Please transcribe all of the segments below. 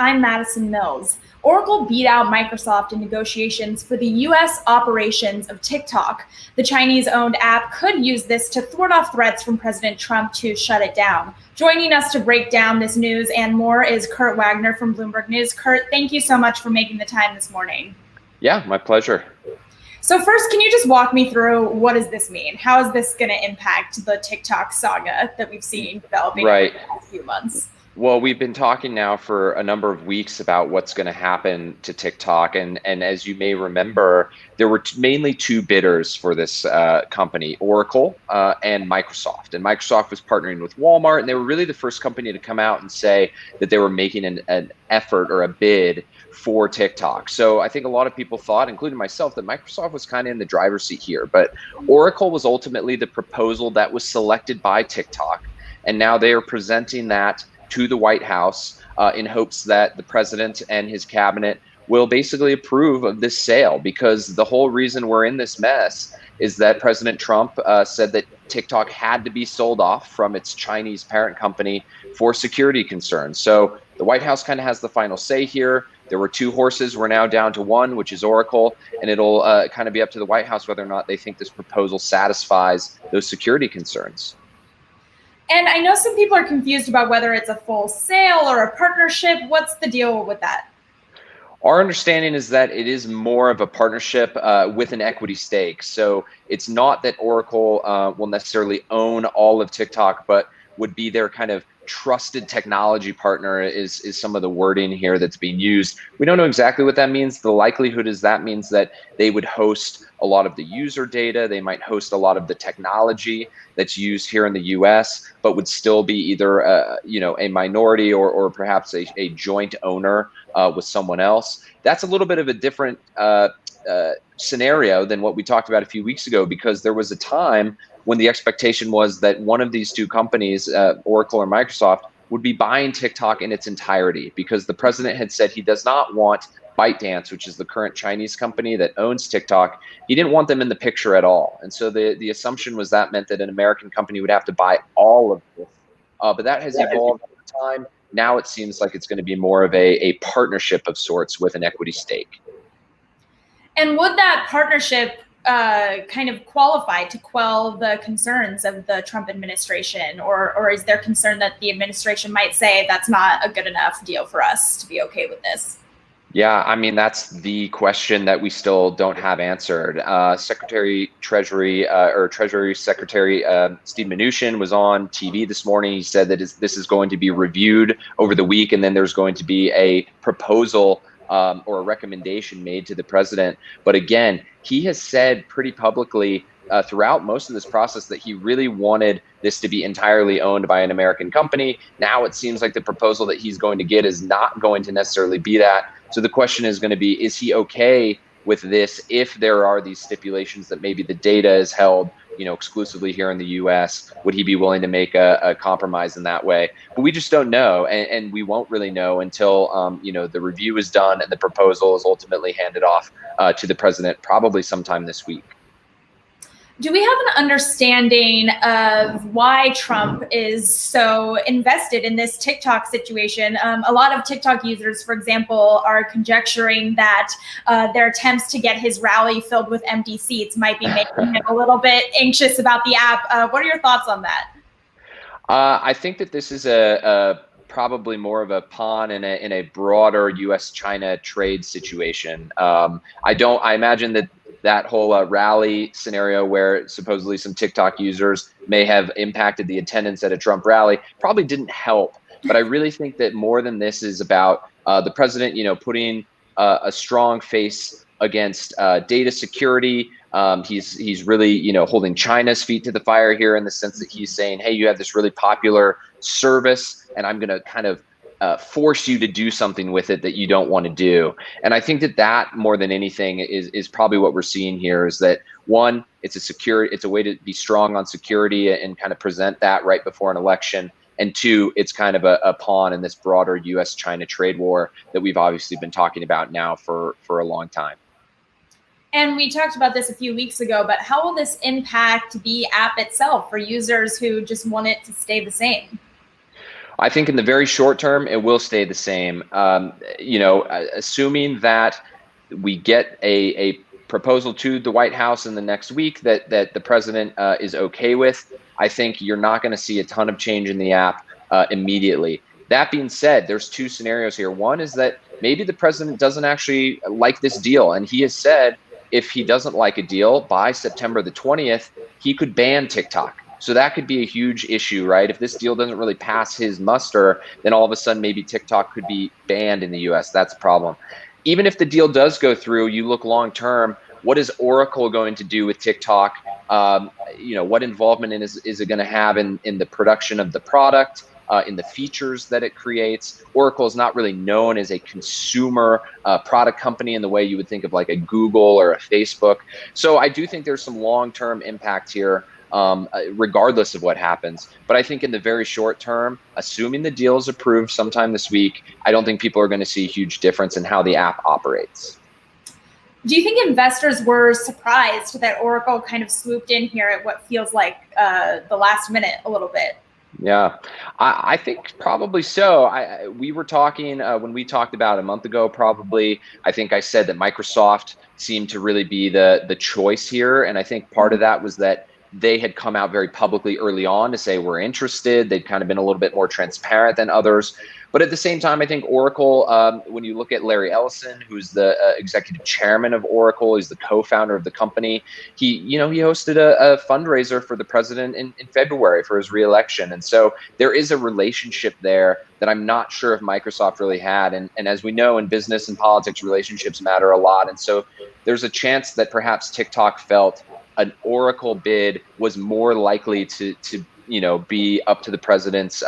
I'm Madison Mills. Oracle beat out Microsoft in negotiations for the U.S. operations of TikTok. The Chinese-owned app could use this to thwart off threats from President Trump to shut it down. Joining us to break down this news and more is Kurt Wagner from Bloomberg News. Kurt, thank you so much for making the time this morning. Yeah, my pleasure. So first, can you just walk me through what does this mean? How is this going to impact the TikTok saga that we've seen developing over the past few months? Well, we've been talking now for a number of weeks about what's going to happen to TikTok. And as you may remember, there were mainly two bidders for this company, Oracle and Microsoft. And Microsoft was partnering with Walmart, and they were really the first company to come out and say that they were making an effort or a bid for TikTok. So I think a lot of people thought, including myself, that Microsoft was kind of in the driver's seat here. But Oracle was ultimately the proposal that was selected by TikTok. And now they are presenting that to the White House in hopes that the president and his cabinet will basically approve of this sale, because the whole reason we're in this mess is that President Trump said that TikTok had to be sold off from its Chinese parent company for security concerns. So the White House kind of has the final say here. There were two horses. We're now down to one, which is Oracle, and it'll kind of be up to the White House whether or not they think this proposal satisfies those security concerns. And I know some people are confused about whether it's a full sale or a partnership. What's the deal with that? Our understanding is that it is more of a partnership with an equity stake. So it's not that Oracle will necessarily own all of TikTok, but would be their kind of trusted technology partner is some of the wording here that's being used. We don't know exactly what that means. The likelihood is that means that they would host a lot of the user data. They might host a lot of the technology that's used here in the US, but would still be either a minority or perhaps a joint owner with someone else. That's a little bit of a different scenario than what we talked about a few weeks ago, because there was a time when the expectation was that one of these two companies, Oracle or Microsoft, would be buying TikTok in its entirety, because the president had said he does not want ByteDance, which is the current Chinese company that owns TikTok. He didn't want them in the picture at all. And so the assumption was that meant that an American company would have to buy all of this. But that has evolved over time. Now it seems like it's going to be more of a partnership of sorts with an equity stake. And would that partnership kind of qualify to quell the concerns of the Trump administration, or is there concern that the administration might say that's not a good enough deal for us to be okay with this? Yeah, I mean, that's the question that we still don't have answered. Treasury Secretary Steve Mnuchin was on TV this morning. He said that this is going to be reviewed over the week, and then there's going to be a proposal or a recommendation made to the president. But again, he has said pretty publicly throughout most of this process that he really wanted this to be entirely owned by an American company. Now it seems like the proposal that he's going to get is not going to necessarily be that. So the question is going to be, is he okay with this if there are these stipulations that maybe the data is held exclusively here in the US? Would he be willing to make a compromise in that way? But we just don't know, and we won't really know until the review is done and the proposal is ultimately handed off to the president, probably sometime this week. Do we have an understanding of why Trump is so invested in this TikTok situation? A lot of TikTok users, for example, are conjecturing that their attempts to get his rally filled with empty seats might be making him a little bit anxious about the app. What are your thoughts on that? I think that this is probably more of a pawn in a broader U.S.-China trade situation. I imagine that whole rally scenario where supposedly some TikTok users may have impacted the attendance at a Trump rally probably didn't help. But I really think that more than this is about the president, putting a strong face against data security. He's really, holding China's feet to the fire here, in the sense that he's saying, hey, you have this really popular service, and I'm going to kind of force you to do something with it that you don't want to do. And I think that more than anything is probably what we're seeing here, is that one, it's a way to be strong on security and kind of present that right before an election. And two, it's kind of a pawn in this broader US-China trade war that we've obviously been talking about now for a long time. And we talked about this a few weeks ago, but how will this impact the app itself for users who just want it to stay the same? I think in the very short term, it will stay the same. Assuming that we get a proposal to the White House in the next week that the president is okay with, I think you're not going to see a ton of change in the app immediately. That being said, there's two scenarios here. One is that maybe the president doesn't actually like this deal, and he has said if he doesn't like a deal by September the 20th, he could ban TikTok. So that could be a huge issue, right? If this deal doesn't really pass his muster, then all of a sudden maybe TikTok could be banned in the US. That's a problem. Even if the deal does go through, you look long term, what is Oracle going to do with TikTok? What involvement is it going to have in the production of the product? In the features that it creates. Oracle is not really known as a consumer product company in the way you would think of like a Google or a Facebook. So I do think there's some long-term impact here, regardless of what happens. But I think in the very short term, assuming the deal is approved sometime this week, I don't think people are going to see a huge difference in how the app operates. Do you think investors were surprised that Oracle kind of swooped in here at what feels like the last minute a little bit? Yeah, I think probably so. We were talking when we talked about a month ago, probably, I think I said that Microsoft seemed to really be the choice here. And I think part of that was that they had come out very publicly early on to say we're interested. They'd kind of been a little bit more transparent than others. But at the same time, I think Oracle, when you look at Larry Ellison, who's the executive chairman of Oracle, he's the co-founder of the company. He hosted a fundraiser for the president in February for his reelection. And so there is a relationship there that I'm not sure if Microsoft really had. And as we know, in business and politics, relationships matter a lot. And so there's a chance that perhaps TikTok felt an Oracle bid was more likely to be up to the president's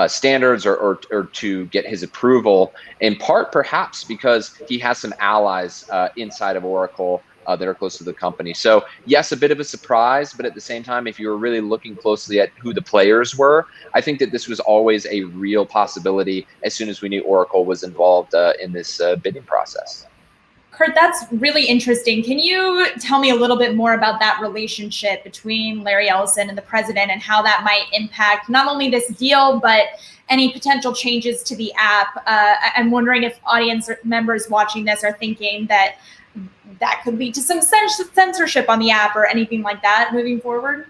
standards or to get his approval, in part perhaps because he has some allies inside of Oracle that are close to the company. So yes, a bit of a surprise, but at the same time, if you were really looking closely at who the players were, I think that this was always a real possibility as soon as we knew Oracle was involved in this bidding process. Kurt, that's really interesting. Can you tell me a little bit more about that relationship between Larry Ellison and the president and how that might impact not only this deal, but any potential changes to the app? I'm wondering if audience members watching this are thinking that could lead to some censorship on the app or anything like that moving forward.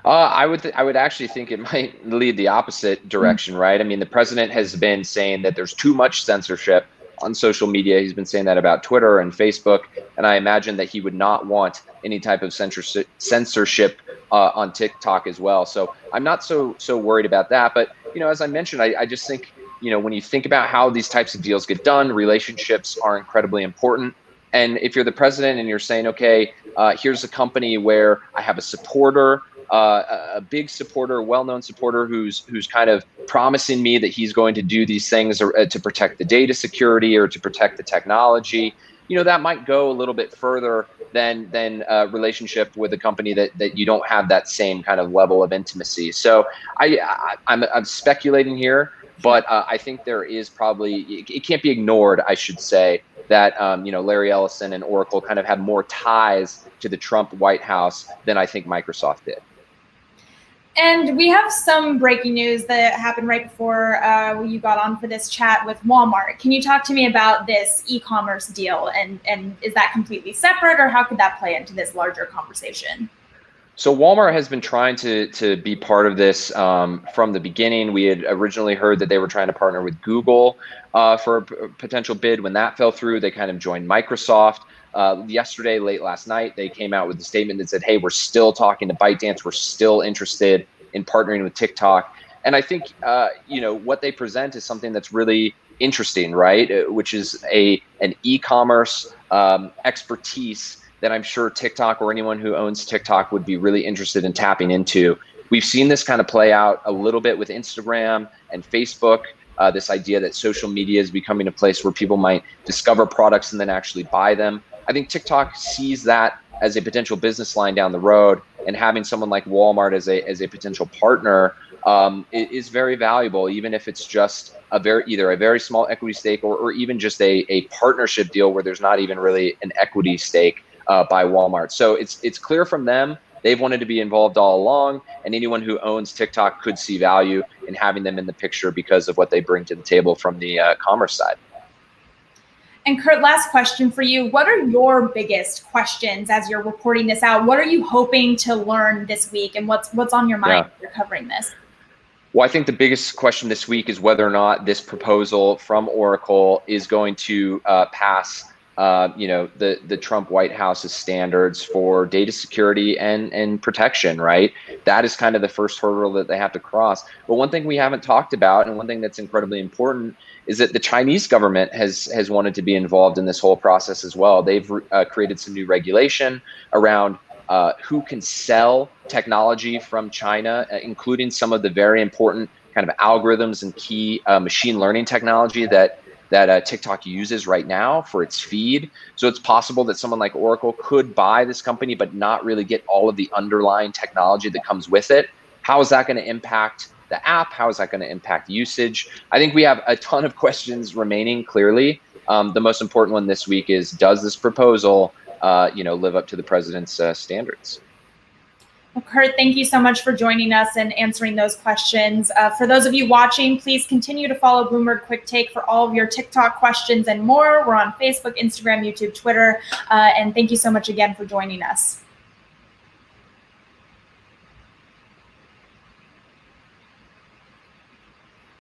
I would actually think it might lead the opposite direction, right? I mean, the president has been saying that there's too much censorship on social media. He's been saying that about Twitter and Facebook, and I imagine that he would not want any type of censorship on TikTok as well. So I'm not so worried about that. But as I mentioned, I just think when you think about how these types of deals get done, relationships are incredibly important. And if you're the president and you're saying, okay, here's a company where I have a supporter, a big supporter, well-known supporter who's kind of promising me that he's going to do these things to protect the data security or to protect the technology, that might go a little bit further than a relationship with a company that you don't have that same kind of level of intimacy. So I'm speculating here, but I think there is probably, it can't be ignored, I should say, that Larry Ellison and Oracle kind of have more ties to the Trump White House than I think Microsoft did. And we have some breaking news that happened right before you got on for this chat with Walmart. Can you talk to me about this e-commerce deal, and is that completely separate, or how could that play into this larger conversation? So Walmart has been trying to be part of this from the beginning. We had originally heard that they were trying to partner with Google for a potential bid. When that fell through, they kind of joined Microsoft. Yesterday, late last night, they came out with a statement that said, hey, we're still talking to ByteDance. We're still interested in partnering with TikTok. And I think, what they present is something that's really interesting, right? Which is an e-commerce expertise that I'm sure TikTok or anyone who owns TikTok would be really interested in tapping into. We've seen this kind of play out a little bit with Instagram and Facebook. This idea that social media is becoming a place where people might discover products and then actually buy them. I think TikTok sees that as a potential business line down the road, and having someone like Walmart as a potential partner is very valuable, even if it's just either a very small equity stake or even just a partnership deal where there's not even really an equity stake by Walmart. So it's clear from them They've wanted to be involved all along, and anyone who owns TikTok could see value in having them in the picture because of what they bring to the table from the commerce side. And Kurt, last question for you. What are your biggest questions as you're reporting this out? What are you hoping to learn this week, and what's on your mind as you're covering this? Well, I think the biggest question this week is whether or not this proposal from Oracle is going to pass the Trump White House's standards for data security and protection, right? That is kind of the first hurdle that they have to cross. But one thing we haven't talked about, and one thing that's incredibly important, is that the Chinese government has wanted to be involved in this whole process as well. They've created some new regulation around who can sell technology from China, including some of the very important kind of algorithms and key machine learning technology that TikTok uses right now for its feed. So it's possible that someone like Oracle could buy this company, but not really get all of the underlying technology that comes with it. How is that going to impact the app? How is that going to impact usage? I think we have a ton of questions remaining, clearly. The most important one this week is, does this proposal live up to the president's standards? Well, Kurt, thank you so much for joining us and answering those questions. For those of you watching, please continue to follow Bloomberg QuickTake for all of your TikTok questions and more. We're on Facebook, Instagram, YouTube, Twitter, and thank you so much again for joining us.